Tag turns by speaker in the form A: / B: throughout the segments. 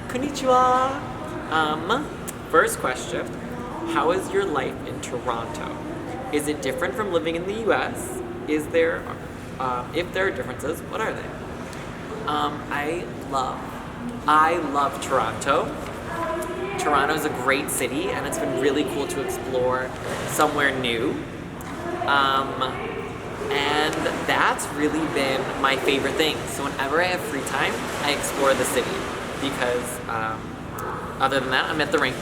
A: Konnichiwa! First question, how is your life in Toronto? Is it different from living in the US? If there are differences, what are they? I love Toronto. Toronto is a great city, and it's been really cool to explore somewhere new. And that's really been my favorite thing. So whenever I have free time, I explore the city because other than that, I'm at the rink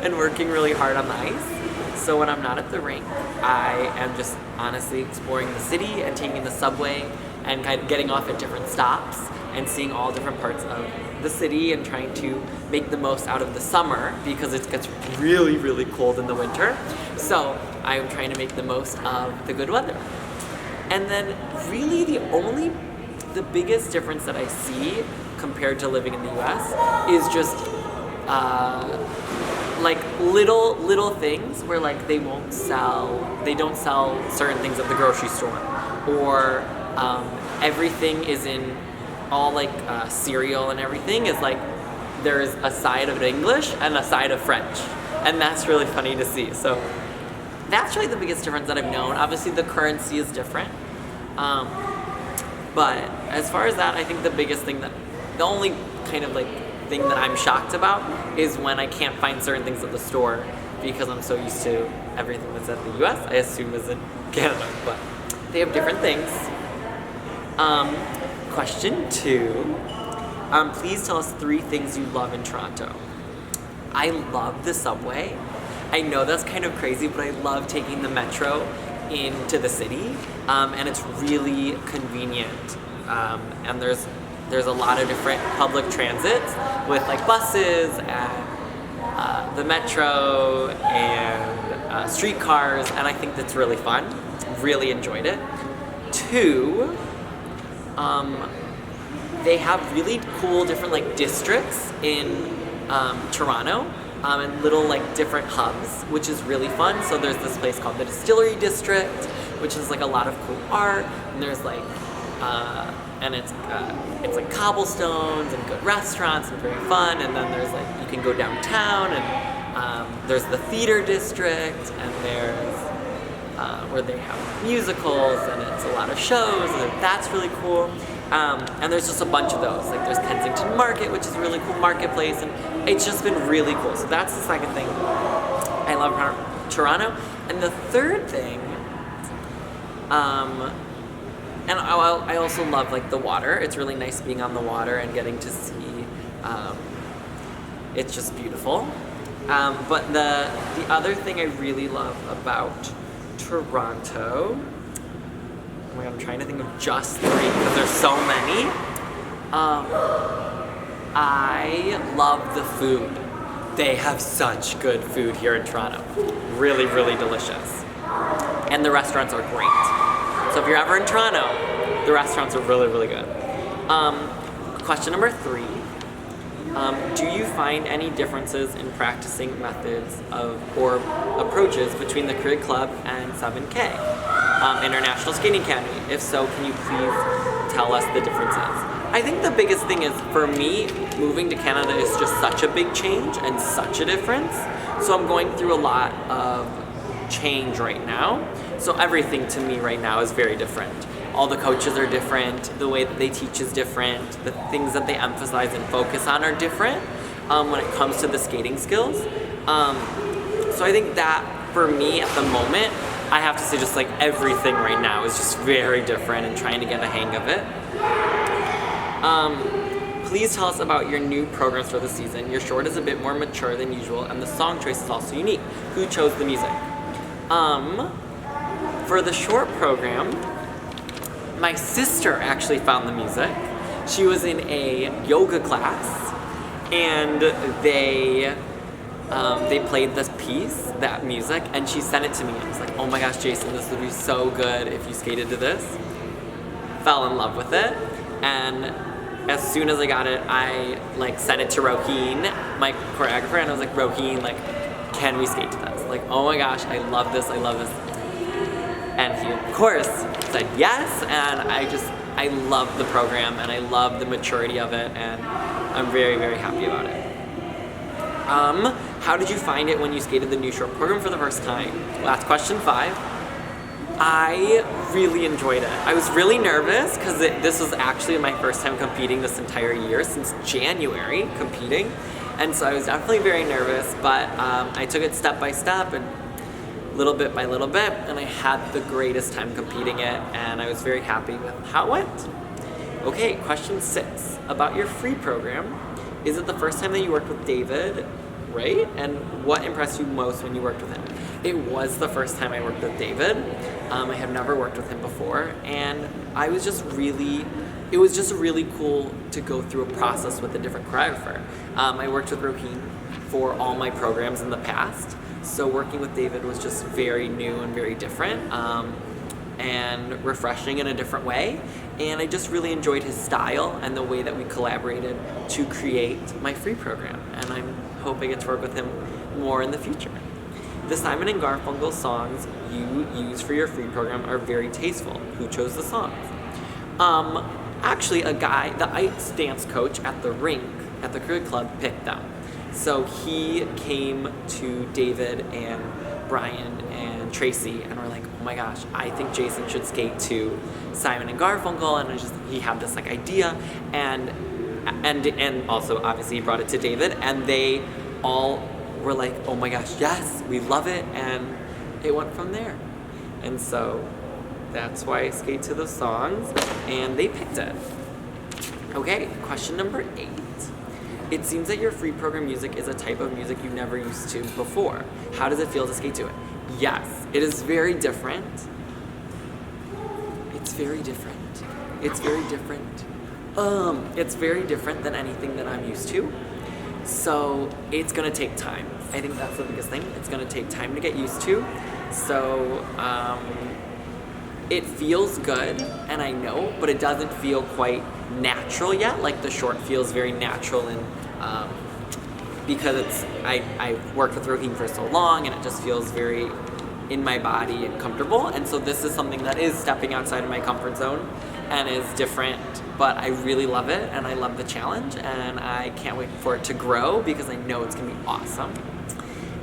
A: and working really hard on the ice. So when I'm not at the rink, I am just honestly exploring the city and taking the subway and kind of getting off at different stops and seeing all different parts of the city and trying to make the most out of the summer because it gets really, really cold in the winter. So I'm trying to make the most of the good weather. And then really the biggest difference that I see compared to living in the US is just like little things where like they don't sell certain things at the grocery store, or everything is in all like cereal and everything is like there's a side of English and a side of French, and that's really funny to see. So that's really the biggest difference that I've known. Obviously the currency is different, but as far as that, I think the only kind of like thing that I'm shocked about is when I can't find certain things at the store because I'm so used to everything that's at the US, I assume is in Canada, but they have different things. Question 2, please tell us 3 things you love in Toronto. I love the subway. I know that's kind of crazy, but I love taking the metro into the city, and it's really convenient. And there's a lot of different public transits with like buses and the metro and streetcars, and I think that's really fun. Really enjoyed it. 2, they have really cool different like districts in Toronto, and little like different hubs, which is really fun. So there's this place called the Distillery District, which is like a lot of cool art, and there's like and it's like cobblestones and good restaurants and very fun. And then there's like you can go downtown, and there's the theater district, and there's where they have musicals, and it's a lot of shows, and that's really cool. And there's just a bunch of those. Like there's Kensington Market, which is a really cool marketplace, and it's just been really cool. So that's the second thing I love about Toronto. And the third thing, and I also love like the water. It's really nice being on the water and getting to see. It's just beautiful. But the other thing I really love about Toronto, oh my God, I'm trying to think of just 3 because there's so many. I love the food. They have such good food here in Toronto. Really, really delicious. And the restaurants are great. So if you're ever in Toronto, the restaurants are really, really good. Question number 3. Do you find any differences in practicing methods or approaches between the Career Club and 7K, International Skating Academy? If so, can you please tell us the differences? I think the biggest thing is, for me, moving to Canada is just such a big change and such a difference. So I'm going through a lot of change right now. So everything to me right now is very different. All the coaches are different, the way that they teach is different, the things that they emphasize and focus on are different when it comes to the skating skills. So I think that for me at the moment, I have to say just like everything right now is just very different and trying to get a hang of it. Please tell us about your new programs for the season. Your short is a bit more mature than usual, and the song choice is also unique. Who chose the music? For the short program, my sister actually found the music. She was in a yoga class, and they played this piece, that music, and she sent it to me. I was like, oh my gosh, Jason, this would be so good if you skated to this. Fell in love with it, and as soon as I got it, I like sent it to Roheen, my choreographer, and I was like, Roheen, like, can we skate to this? Like, oh my gosh, I love this. And he, of course, said yes, and I just I love the program and I love the maturity of it, and I'm very, very happy about it. How did you find it when you skated the new short program for the first time? Well, that's question 5. I really enjoyed it. I was really nervous because this was actually my first time competing this entire year, since January competing. And so I was definitely very nervous, but I took it step by step and little bit by little bit, and I had the greatest time competing it, and I was very happy with how it went. Okay, question 6, about your free program. Is it the first time that you worked with David, right? And what impressed you most when you worked with him? It was the first time I worked with David. I have never worked with him before, and it was just really cool to go through a process with a different choreographer. I worked with Roheen for all my programs in the past, so working with David was just very new and very different, and refreshing in a different way. And I just really enjoyed his style and the way that we collaborated to create my free program. And I hope I get to work with him more in the future. The Simon and Garfunkel songs you use for your free program are very tasteful. Who chose the songs? Actually, a guy, the ice dance coach at the rink, at the cricket club, picked them. So he came to David and Brian and Tracy and were like, oh my gosh, I think Jason should skate to Simon and Garfunkel, and he had this idea, and also obviously he brought it to David, and they all were like, oh my gosh, yes, we love it, and it went from there. And so that's why I skate to the songs, and they picked it. Okay, question number 8. It seems that your free program music is a type of music you never used to before. How does it feel to skate to it? Yes, it is very different. It's very different. It's very different. It's very different than anything that I'm used to. So it's gonna take time. I think that's the biggest thing. It's gonna take time to get used to. So it feels good, and I know, but it doesn't feel quite natural yet. Like the short feels very natural, and because I've worked with Roheen for so long, and it just feels very in my body and comfortable. And so this is something that is stepping outside of my comfort zone and is different, but I really love it, and I love the challenge, and I can't wait for it to grow because I know it's gonna be awesome.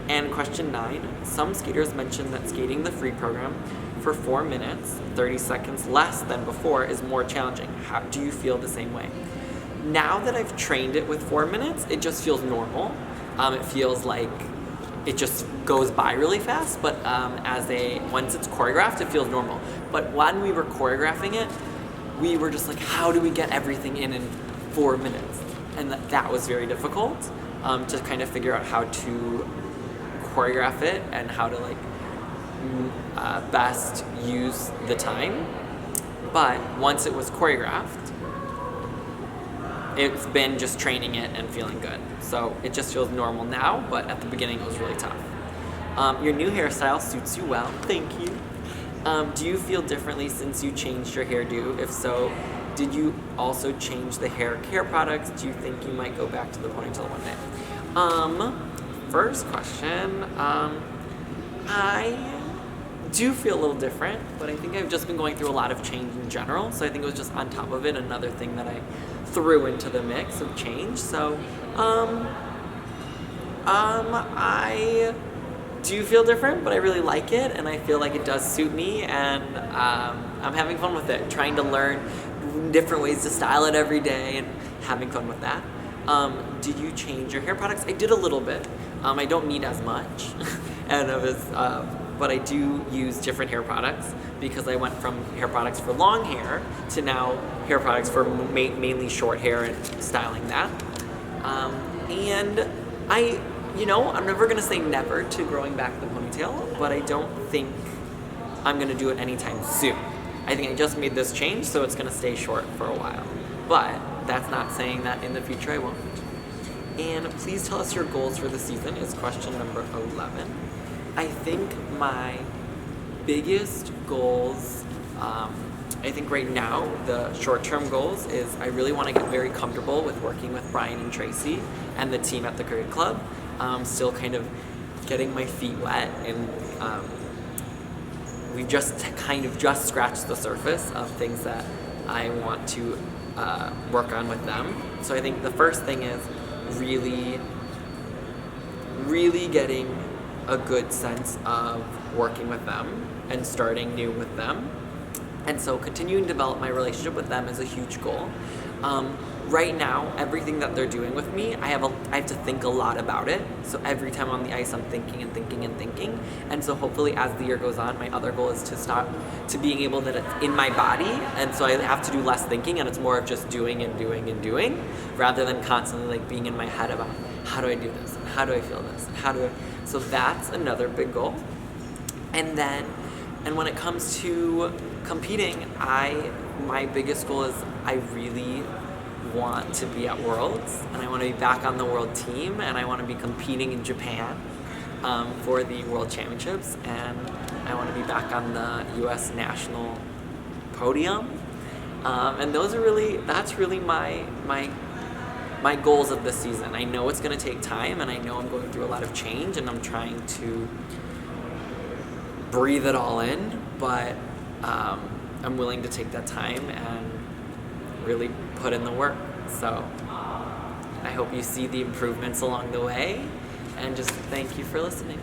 A: And question 9, some skaters mention that skating the free program for 4 minutes, 30 seconds less than before, is more challenging. How do you feel the same way? Now that I've trained it with 4 minutes, it just feels normal. It feels like it just goes by really fast, but once it's choreographed, it feels normal. But when we were choreographing it, we were just like, how do we get everything in 4 minutes? And that was very difficult to kind of figure out how to choreograph it and how to best use the time. But once it was choreographed, it's been just training it and feeling good. So it just feels normal now, but at the beginning it was really tough. Your new hairstyle suits you well. Thank you. Do you feel differently since you changed your hairdo? If so, did you also change the hair care products? Do you think you might go back to the ponytail one day? First question, I do feel a little different, but I think I've just been going through a lot of change in general, so I think it was just on top of it another thing that I threw into the mix of change. So I do feel different, but I really like it, and I feel like it does suit me, and I'm having fun with it, trying to learn different ways to style it every day and having fun with that. Did you change your hair products? I did a little bit. I don't need as much, and but I do use different hair products because I went from hair products for long hair to now hair products for mainly short hair and styling that. And I'm never gonna say never to growing back the ponytail, but I don't think I'm gonna do it anytime soon. I think I just made this change, so it's gonna stay short for a while. But that's not saying that in the future I won't. And please tell us your goals for the season is question number 11. I think my biggest goals, I think right now, the short-term goals is I really want to get very comfortable with working with Brian and Tracy and the team at the cricket club. Still kind of getting my feet wet, and we've just scratched the surface of things that I want to work on with them. So I think the first thing is really getting a good sense of working with them and starting new with them. And so continuing to develop my relationship with them is a huge goal. Right now, everything that they're doing with me, I have to think a lot about it. So every time on the ice, I'm thinking and thinking and thinking. And so hopefully as the year goes on, my other goal is to stop to being able that it's in my body. And so I have to do less thinking, and it's more of just doing and doing and doing, rather than constantly like being in my head about how do I do this and how do I feel this and how do I. So that's another big goal. And when it comes to competing, my biggest goal is I really want to be at Worlds, and I want to be back on the world team, and I want to be competing in Japan for the World Championships, and I want to be back on the U.S. national podium. And that's really my goals of this season. I know it's going to take time, and I know I'm going through a lot of change, and I'm trying to breathe it all in, but I'm willing to take that time and really put in the work. So I hope you see the improvements along the way, and just thank you for listening.